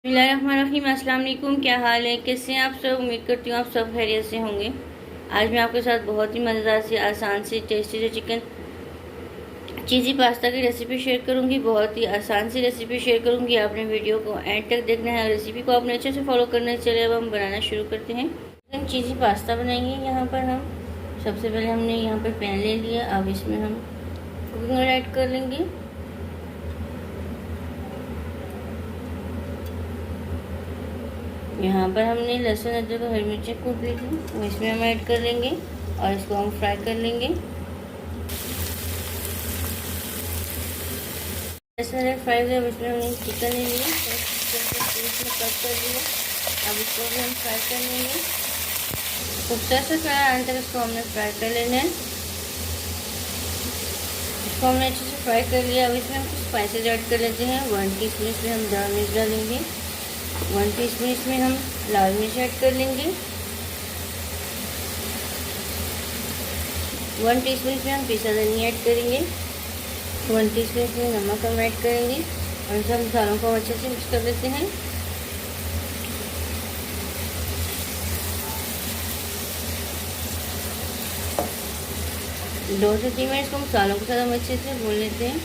बिस्मिल्लाहिर्रहमानिर्रहीम। अस्सलाम वालेकुम। क्या हाल है, कैसे हैं आप सब? उम्मीद करती हूँ आप सब खैरियत से होंगे। आज मैं आपके साथ बहुत ही मज़ेदार सी, आसान सी, टेस्टी से चिकन चीज़ी पास्ता की रेसिपी शेयर करूँगी। बहुत ही आसान सी रेसिपी शेयर करूँगी। आपने वीडियो को एंड तक देखना है और रेसिपी को आपने अच्छे से फॉलो करना है। चलिए अब हम बनाना शुरू करते हैं। चिकन चीज़ी पास्ता बनाएंगे। यहाँ पर हम सबसे पहले हमने यहाँ पर पैन ले लिया। अब इसमें हम कुकिंग ऑयल ऐड कर लेंगे। यहाँ पर हमने लहसुन, अदरक और हरी मिर्ची कूट ली थी, वो इसमें हम ऐड कर लेंगे और इसको हम फ्राई कर लेंगे। लहसुन फ्राई हुए, अब इसमें हमने चिकन ले लिया, चिकन को पीस में कट कर दिया। अब इसको भी हम फ्राई कर लेंगे। कुकर से फ्राई आने तक इसको हमने फ्राई कर लेना है। इसको हमने अच्छे से फ्राई कर लिया। अब इसमें हम कुछ स्पाइसेस ऐड कर लेते हैं। 1 टीस्पून इसमें हम दाल मिर्च डालेंगे। 1 टीस्पून इसमें हम लाल मिर्च ऐड कर लेंगे। 1 टीस्पून इसमें हम पिसा धनिया ऐड करेंगे। 1 टीस्पून इसमें नमक हम ऐड करेंगे और इन सब मसालों को अच्छे से मिक्स कर लेते हैं। दो से 3 मिनट इसको मसालों के साथ हम अच्छे से भून लेते हैं।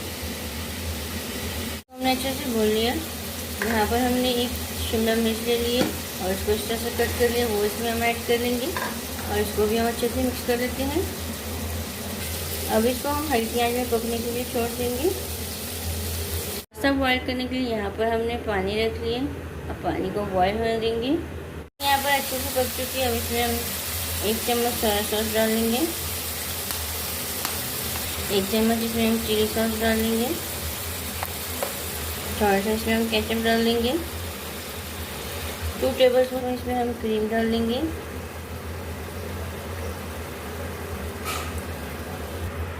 हमने अच्छे से भून लिया। यहाँ पर हमने एक शिमला मिर्च ले लिए और इसको इस तरह से कट कर लिया, वो इसमें हम ऐड कर लेंगे और इसको भी हम अच्छे से मिक्स कर लेते हैं। अब इसको हम हल्की आंच में पकने के लिए छोड़ देंगे। पास्ता बॉईल करने के लिए यहाँ पर हमने पानी रख लिया। अब पानी को बॉईल होने देंगे। यहाँ पर अच्छे से पक चुकी है। अब इसमें हम 1 चम्मच सोया सॉस डालेंगे। 1 चम्मच इसमें हम चिली सॉस डालेंगे। थोड़ा सा इसमें हम केचप डाल देंगे। 2 टेबलस्पून इसमें हम क्रीम डाल लेंगे।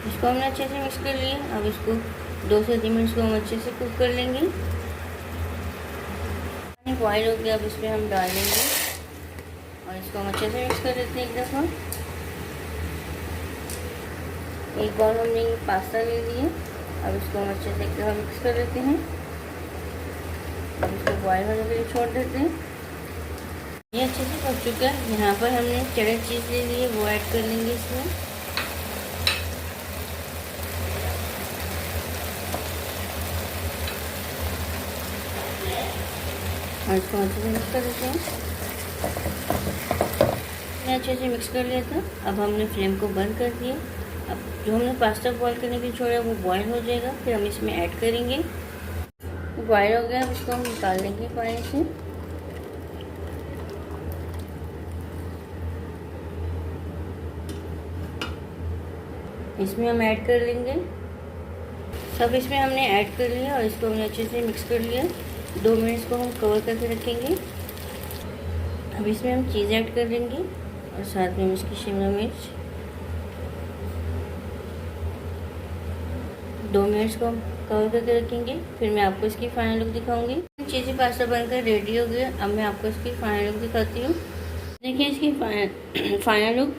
इसको हमने अच्छे से मिक्स कर लिया। अब इसको 2 से 3 मिनट को हम अच्छे से कुक कर लेंगे। पानी बॉयल हो गया, अब इसमें हम डाल देंगे और इसको हम अच्छे से मिक्स कर लेते हैं एक दफ़ा। एक बार हमने ये पास्ता ले लिया। अब इसको हम अच्छे से एक दफ़ा मिक्स कर लेते हैं। अब इसको बॉयल होने के लिए छोड़ देते हैं। ये अच्छे से पक चुका है। यहाँ पर हमने चेडर चीज़ ले ली है, वो ऐड कर लेंगे इसमें। और इसको अच्छे से मिक्स कर देते हैं। मैंने अच्छे से मिक्स कर लिया था। अब हमने फ्लेम को बंद कर दिया। अब जो हमने पास्ता बॉईल करने के लिए छोड़ा वो बॉईल हो जाएगा, फिर हम इसमें ऐड करेंगे। बॉईल हो गया, अब इसको हम निकाल लेंगे पानी से। इसमें हम ऐड कर लेंगे। सब इसमें हमने ऐड कर लिया और इसको हमने अच्छे से मिक्स कर लिया। 2 मिनट को हम कवर करके रखेंगे। अब इसमें हम चीज़ ऐड कर देंगे और साथ में इसकी शिमला मिर्च। 2 मिनट्स को हम कवर करके रखेंगे, फिर मैं आपको इसकी फाइनल लुक दिखाऊंगी। चीज़ी पास्ता बनकर रेडी हो गया। अब मैं आपको इसकी फाइनल लुक दिखाती हूँ। देखिए इसकी फाइनल लुक।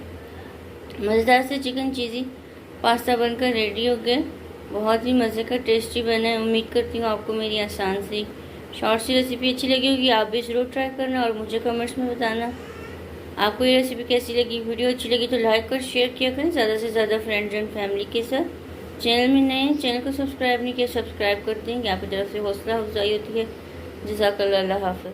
मज़ेदार से चिकन चीज़ी पास्ता बनकर रेडी हो गया। बहुत ही मज़े का, टेस्टी बना है। उम्मीद करती हूँ आपको मेरी आसान सी शॉर्ट सी रेसिपी अच्छी लगी होगी। आप भी ज़रूर ट्राई करना और मुझे कमेंट्स में बताना आपको ये रेसिपी कैसी लगी। वीडियो अच्छी लगी तो लाइक और शेयर किया करें ज़्यादा से ज़्यादा फ्रेंड्स एंड फैमिली के साथ। चैनल में नए हैं, चैनल को सब्सक्राइब नहीं किया, सब्सक्राइब करते हैं। आपकी तरफ से हौसला अफजाई होती है। जज़ाकल्लाह, अल्लाह हाफ़िज़।